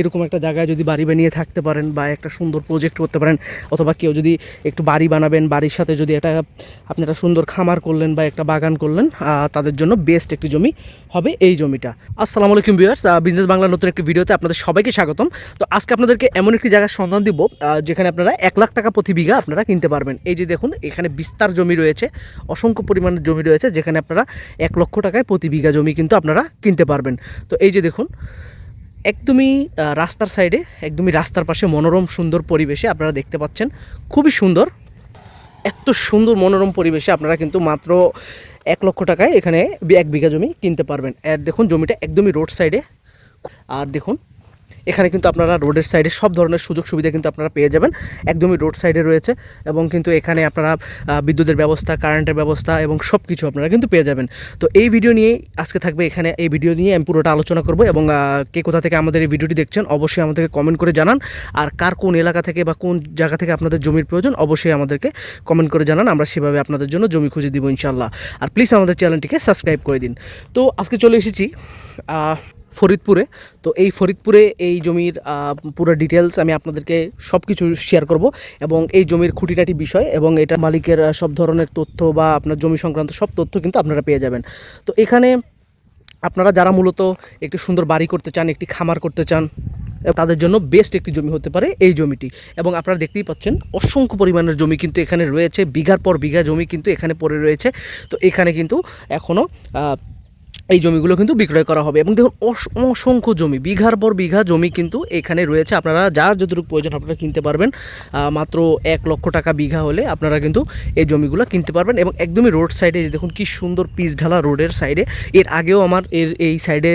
এরকম একটা জায়গায় যদি বাড়ি বানিয়ে থাকতে পারেন বা একটা সুন্দর প্রজেক্ট করতে পারেন, অথবা কেউ যদি একটু বাড়ি বানাবেন, বাড়ির সাথে যদি আপনি একটা সুন্দর খামার করলেন বা একটা বাগান করলেন, তাদের জন্য বেস্ট একটি জমি হবে এই জমিটা। আসসালামু আলাইকুম ভিউয়ার্স, বিজনেস বাংলার নতুন একটি ভিডিওতে আপনাদের সবাইকে স্বাগতম। তো আজকে আপনাদেরকে এমন একটি জায়গার সন্ধান দিব যেখানে আপনারা 1 লাখ টাকা প্রতি বিঘা আপনারা কিনতে পারবেন। এই যে দেখুন, এখানে বিস্তার জমি রয়েছে, অসংখ্য পরিমাণের জমি রয়েছে, যেখানে আপনারা 1 লক্ষ টাকায় প্রতি বিঘা জমি কিন্তু আপনারা কিনতে পারবেন। তো এই যে দেখুন, একদমই রাস্তার সাইডে, একদমই রাস্তার পাশে মনোরম সুন্দর পরিবেশে আপনারা দেখতে পাচ্ছেন, খুবই সুন্দর। এত সুন্দর মনোরম পরিবেশে আপনারা কিন্তু মাত্র 1 লক্ষ টাকায় এখানে 1 বিঘা জমি কিনতে পারবেন। আর দেখুন, জমিটা একদমই রোড সাইডে। আর দেখুন, এখানে কিন্তু আপনারা রোডের সাইডে সব ধরনের সুযোগ সুবিধা কিন্তু আপনারা পেয়ে যাবেন, একদমই রোড সাইডে রয়েছে। এবং কিন্তু এখানে আপনারা বিদ্যুতের ব্যবস্থা, কারেন্টের ব্যবস্থা এবং সব কিছু আপনারা কিন্তু পেয়ে যাবেন। তো এই ভিডিও নিয়ে আজকে থাকবে, এখানে এই ভিডিও নিয়ে আমি পুরোটা আলোচনা করব। এবং কে কোথা থেকে আমাদের এই ভিডিওটি দেখছেন অবশ্যই আমাদেরকে কমেন্ট করে জানান। আর কার কোন এলাকা থেকে বা কোন জায়গা থেকে আপনাদের জমির প্রয়োজন অবশ্যই আমাদেরকে কমেন্ট করে জানান, আমরা সেভাবে আপনাদের জন্য জমি খুঁজে দিব ইনশাল্লাহ। আর প্লিজ আমাদের চ্যানেলটিকে সাবস্ক্রাইব করে দিন। তো আজকে চলে এসেছি ফরিদপুরে। তো এই ফরিদপুরে এই জমির পুরো ডিটেলস আমি আপনাদেরকে সব কিছু শেয়ার করব, এবং এই জমির খুঁটিনাটি বিষয় এবং এটা মালিকের সব ধরনের তথ্য বা আপনার জমি সংক্রান্ত সব তথ্য কিন্তু আপনারা পেয়ে যাবেন। তো এখানে আপনারা যারা মূলত একটি সুন্দর বাড়ি করতে চান, একটি খামার করতে চান, তাদের জন্য বেস্ট একটি জমি হতে পারে এই জমিটি। এবং আপনারা দেখতেই পাচ্ছেন অসংখ্য পরিমাণের জমি কিন্তু এখানে রয়েছে, বিঘার পর বিঘা জমি কিন্তু এখানে পড়ে রয়েছে। তো এখানে কিন্তু এখনও এই জমিগুলো কিন্তু বিক্রয় করা হবে। এবং দেখুন, অসংখ্য জমি, বিঘার পর বিঘা জমি কিন্তু এখানে রয়েছে। আপনারা যার যতটুকু প্রয়োজন আপনারা কিনতে পারবেন। মাত্র 1 লক্ষ টাকা বিঘা হলে আপনারা কিন্তু এই জমিগুলো কিনতে পারবেন। এবং একদমই রোড সাইডে দেখুন কি সুন্দর পিচ ঢালা রোডের সাইডে। এর আগেও আমার এই সাইডে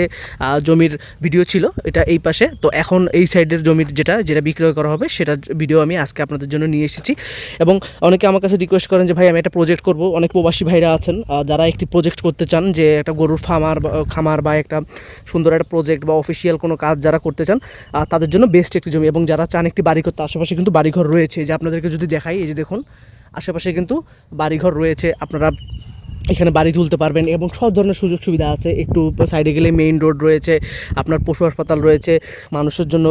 জমির ভিডিও ছিল, এটা এই পাশে। তো এখন এই সাইডের জমির যেটা বিক্রয় করা হবে সেটার ভিডিও আমি আজকে আপনাদের জন্য নিয়ে এসেছি। এবং অনেকে আমার কাছে রিকোয়েস্ট করেন যে ভাই আমি একটা প্রজেক্ট করব। অনেক প্রবাসী ভাইরা আছেন যারা একটি প্রজেক্ট করতে চান, যে একটা গরুর খামার বা একটা সুন্দর একটা প্রজেক্ট বা অফিসিয়াল কোনো কাজ যারা করতে চান, তাদের জন্য বেস্ট একটি জমি। এবং যারা চান একটি বাড়ি করতে, আশেপাশে কিন্তু বাড়িঘর রয়েছে। যে আপনাদেরকে যদি দেখাই, এই যে দেখুন আশেপাশে কিন্তু বাড়িঘর রয়েছে, আপনারা এখানে বাড়ি তুলতে পারবেন এবং সব ধরনের সুযোগ সুবিধা আছে। একটু সাইডে গেলে মেইন রোড রয়েছে, আপনার পশু হাসপাতাল রয়েছে, মানুষের জন্য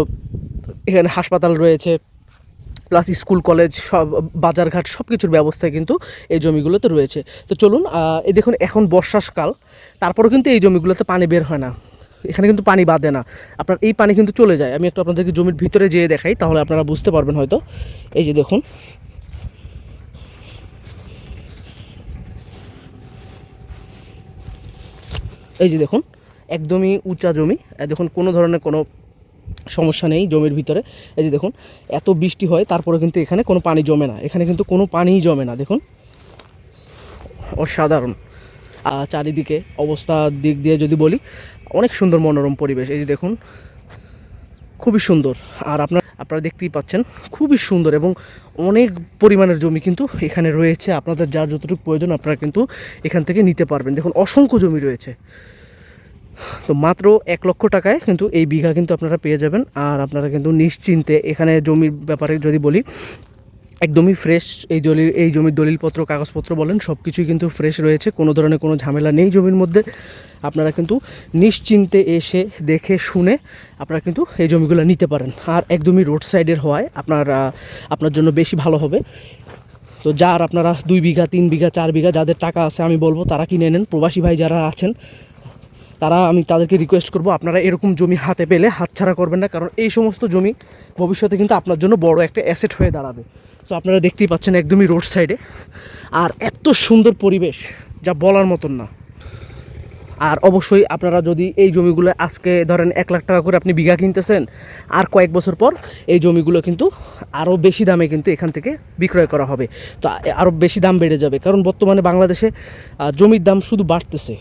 এখানে হাসপাতাল রয়েছে, প্লাস স্কুল কলেজ, সব বাজারঘাট সব কিছুর ব্যবস্থা কিন্তু এই জমিগুলোতে রয়েছে। তো চলুন, এই দেখুন এখন বর্ষাকাল, তারপরেও কিন্তু এই জমিগুলোতে পানি বের হয় না, এখানে কিন্তু পানি বাঁধে না, আপনার এই পানি কিন্তু চলে যায়। আমি একটু আপনাদেরকে জমির ভিতরে যেয়ে দেখাই, তাহলে আপনারা বুঝতে পারবেন হয়তো। এই যে দেখুন, এই যে দেখুন একদমই উঁচা জমি। দেখুন কোনো ধরনের কোনো সমস্যা নেই জমির ভিতরে। এই যে দেখুন, এত বৃষ্টি হয় তারপরে কিন্তু এখানে কোনো পানি জমে না, এখানে কিন্তু কোনো পানিই জমে না। দেখুন অসাধারণ চারিদিকে অবস্থার দিক দিয়ে যদি বলি, অনেক সুন্দর মনোরম পরিবেশ। এই যে দেখুন খুবই সুন্দর। আর আপনারা দেখতেই পাচ্ছেন খুবই সুন্দর এবং অনেক পরিমাণের জমি কিন্তু এখানে রয়েছে। আপনাদের যার যতটুকু প্রয়োজন আপনারা কিন্তু এখান থেকে নিতে পারবেন। দেখুন অসংখ্য জমি রয়েছে। তো মাত্র 1 লক্ষ টাকায় কিন্তু এই বিঘা কিন্তু আপনারা পেয়ে যাবেন। আর আপনারা কিন্তু নিশ্চিন্তে, এখানে জমির ব্যাপারে যদি বলি, একদমই ফ্রেশ এই জমির দলিলপত্র, কাগজপত্র বলেন সব কিছুই কিন্তু ফ্রেশ রয়েছে, কোনো ধরনের কোনো ঝামেলা নেই জমির মধ্যে। আপনারা কিন্তু নিশ্চিন্তে এসে দেখে শুনে আপনারা কিন্তু এই জমিগুলো নিতে পারেন। আর একদমই রোড সাইডের হওয়ায় আপনার জন্য বেশি ভালো হবে। তো যার আপনারা 2 বিঘা 3 বিঘা 4 বিঘা যাদের টাকা আছে, আমি বলবো তারা কিনে নেন। প্রবাসী ভাই যারা আছেন আমি তাদেরকে রিকোয়েস্ট করব, আপনারা এরকম জমি হাতে পেলে হাতছাড়া করবেন না, কারণ এই সমস্ত জমি ভবিষ্যতে কিন্তু আপনার জন্য বড় একটা অ্যাসেট হয়ে দাঁড়াবে। তো আপনারা দেখতেই পাচ্ছেন একদমই রোড সাইডে, আর এত সুন্দর পরিবেশ যা বলার মতন না। আর অবশ্যই আপনারা যদি এই জমিগুলো আজকে ধরেন 1 লাখ টাকা করে আপনি বিঘা কিনতেছেন, আর কয়েক বছর পর এই জমিগুলো কিন্তু আরও বেশি দামে কিন্তু এখান থেকে বিক্রয় করা হবে। তো আরও বেশি দাম বেড়ে যাবে, কারণ বর্তমানে বাংলাদেশে জমির দাম শুধু বাড়তেছে,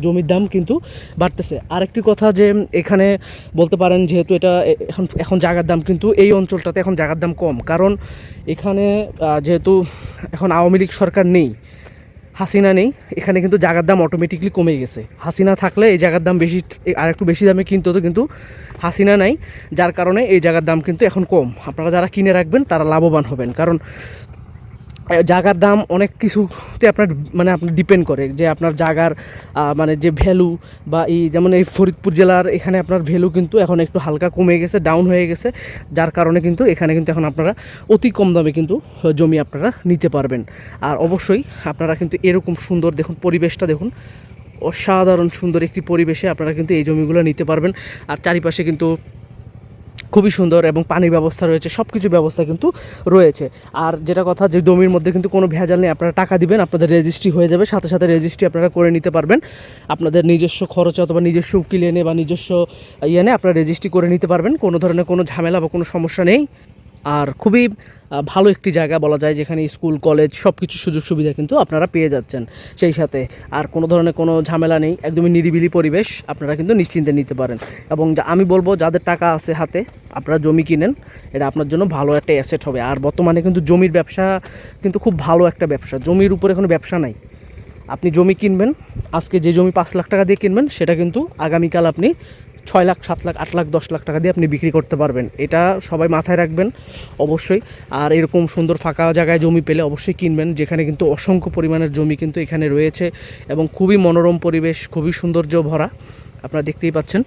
জমির দাম কিন্তু বাড়তেছে। আরেকটি কথা যে এখানে বলতে পারেন, যেহেতু এটা এখন জায়গার দাম কিন্তু এই অঞ্চলটাতে এখন জায়গার দাম কম, কারণ এখানে যেহেতু এখন আওয়ামী লীগ সরকার নেই, হাসিনা নেই, এখানে কিন্তু জায়গার দাম অটোমেটিকলি কমে গেছে। হাসিনা থাকলে এই জায়গার দাম বেশি, আর একটু বেশি দামে কিনতে হতো, কিন্তু হাসিনা নাই, যার কারণে এই জায়গার দাম কিন্তু এখন কম। আপনারা যারা কিনে রাখবেন তারা লাভবান হবেন, কারণ জায়গার দাম অনেক কিছুতে আপনার মানে আপনার ডিপেন্ড করে যে আপনার জায়গার মানে যে ভ্যালু বা এই যেমন এই ফরিদপুর জেলার এখানে আপনার ভ্যালু কিন্তু এখন একটু হালকা কমে গেছে, ডাউন হয়ে গেছে, যার কারণে কিন্তু এখানে কিন্তু এখন আপনারা অতি কম দামে কিন্তু জমি আপনারা নিতে পারবেন। আর অবশ্যই আপনারা কিন্তু এরকম সুন্দর দেখুন, পরিবেশটা দেখুন, অসাধারণ সুন্দর একটি পরিবেশে আপনারা কিন্তু এই জমিগুলো নিতে পারবেন। আর চারিপাশে কিন্তু খুবই সুন্দর এবং পানির ব্যবস্থা রয়েছে, সব কিছু ব্যবস্থা কিন্তু রয়েছে। আর যেটা কথা, যে জমির মধ্যে কিন্তু কোনো ভেজাল নেই, আপনারা টাকা দিবেন, আপনাদের রেজিস্ট্রি হয়ে যাবে, সাথে সাথে রেজিস্ট্রি আপনারা করে নিতে পারবেন। আপনাদের নিজস্ব খরচে অথবা নিজস্ব উকিল এনে বা নিজস্ব এনে আপনারা রেজিস্ট্রি করে নিতে পারবেন, কোনো ধরনের কোনো ঝামেলা বা কোনো সমস্যা নেই। আর খুবই ভালো একটি জায়গা বলা যায়, যেখানে স্কুল কলেজ সব কিছু সুযোগ সুবিধা কিন্তু আপনারা পেয়ে যাচ্ছেন। সেই সাথে আর কোনো ধরনের কোনো ঝামেলা নেই, একদমই নিরিবিলি পরিবেশ, আপনারা কিন্তু নিশ্চিন্তে নিতে পারেন। এবং আমি বলবো যাদের টাকা আছে হাতে, আপনারা জমি কিনেন, এটা আপনার জন্য ভালো একটা অ্যাসেট হবে। আর বর্তমানে কিন্তু জমির ব্যবসা কিন্তু খুব ভালো একটা ব্যবসা, জমির উপরে কোনো ব্যবসা নাই। আপনি জমি কিনবেন, আজকে যে জমি 5 লাখ টাকা দিয়ে কিনবেন, সেটা কিন্তু আগামীকাল আপনি 6 লাখ, 7 লাখ, 8 লাখ, 10 লাখ টাকা দিয়ে আপনি বিক্রি করতে পারবেন। এটা সবাই মাথায় রাখবেন অবশ্যই। আর এরকম সুন্দর ফাঁকা জায়গায় জমি পেলে অবশ্যই কিনবেন, যেখানে কিন্তু অসংখ্য পরিমাণের জমি কিন্তু এখানে রয়েছে এবং খুবই মনোরম পরিবেশ, খুবই সৌন্দর্য ভরা, আপনারা দেখতেই পাচ্ছেন।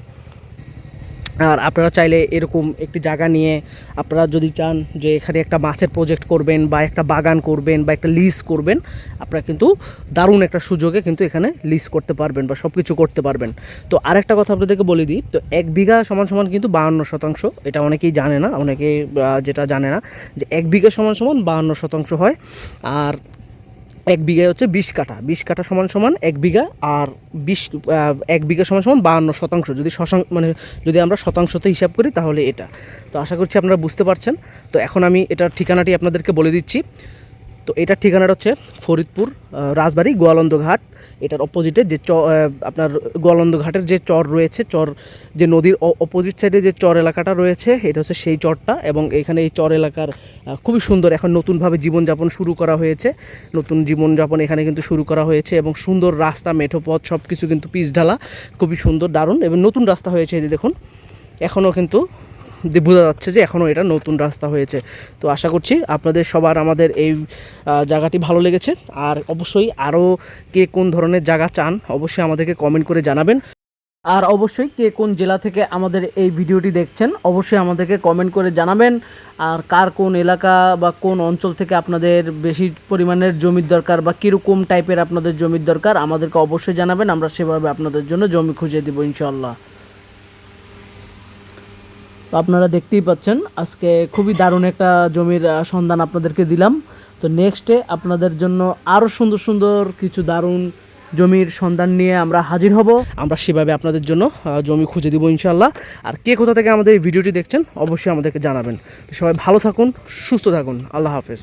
আর আপনারা চাইলে এরকম একটি জায়গা নিয়ে আপনারা যদি চান যে এখানে একটা মাছের প্রজেক্ট করবেন বা একটা বাগান করবেন বা একটা লিজ করবেন, আপনারা কিন্তু দারুণ একটা সুযোগে কিন্তু এখানে লিজ করতে পারবেন বা সব কিছু করতে পারবেন। তো আরেকটা কথা আপনাদেরকে বলে দিই, তো 1 বিঘা সমান সমান কিন্তু 52%, এটা অনেকেই জানে না, অনেকে যেটা জানে না যে 1 বিঘা সমান সমান 52% হয়। আর 1 বিঘায় হচ্ছে 20 কাঠা, 20 কাঠা সমান সমান 1 বিঘা। আর 1 বিঘা সমান সমান 52%, যদি মানে যদি আমরা শতাংশতে হিসাব করি তাহলে এটা। তো আশা করছি আপনারা বুঝতে পারছেন। তো এখন আমি এটার ঠিকানাটি আপনাদেরকে বলে দিচ্ছি। তো এটার ঠিকানাটা হচ্ছে ফরিদপুর রাজবাড়ি গোয়ালন্দ ঘাট। এটার অপোজিটে যে আপনার গোয়ালন্দ ঘাটের যে চর রয়েছে, চর যে নদীর অপোজিট সাইডে যে চর এলাকাটা রয়েছে, এটা হচ্ছে সেই চরটা। এবং এখানে এই চর এলাকার খুবই সুন্দর এখন নতুনভাবে জীবনযাপন শুরু করা হয়েছে, নতুন জীবনযাপন এখানে কিন্তু শুরু করা হয়েছে। এবং সুন্দর রাস্তা, মেঠো পথ, সব কিছু কিন্তু পিচ ঢালা, খুবই সুন্দর, দারুণ। এবং নতুন রাস্তা হয়েছে, এই যে দেখুন, এখনও কিন্তু বোঝা যাচ্ছে যে এখনও এটা নতুন রাস্তা হয়েছে। তো আশা করছি আপনাদের সবার আমাদের এই জায়গাটি ভালো লেগেছে। আর অবশ্যই আরও কে কোন ধরনের জায়গা চান অবশ্যই আমাদেরকে কমেন্ট করে জানাবেন। আর অবশ্যই কে কোন জেলা থেকে আমাদের এই ভিডিওটি দেখছেন অবশ্যই আমাদেরকে কমেন্ট করে জানাবেন। আর কার কোন এলাকা বা কোন অঞ্চল থেকে আপনাদের বেশি পরিমাণের জমির দরকার বা কীরকম টাইপের আপনাদের জমির দরকার আমাদেরকে অবশ্যই জানাবেন, আমরা সেভাবে আপনাদের জন্য জমি খুঁজে দেবো ইনশাল্লাহ। তো আপনারা দেখতেই পাচ্ছেন আজকে খুবই দারুণ একটা জমির সন্ধান আপনাদেরকে দিলাম। তো নেক্সটে আপনাদের জন্য আরও সুন্দর সুন্দর কিছু দারুণ জমির সন্ধান নিয়ে আমরা হাজির হব, আমরা সেভাবে আপনাদের জন্য জমি খুঁজে দিব ইনশাল্লাহ। আর কে কোথা থেকে আমাদের এই ভিডিওটি দেখছেন অবশ্যই আমাদেরকে জানাবেন। তো সবাই ভালো থাকুন, সুস্থ থাকুন, আল্লাহ হাফেজ।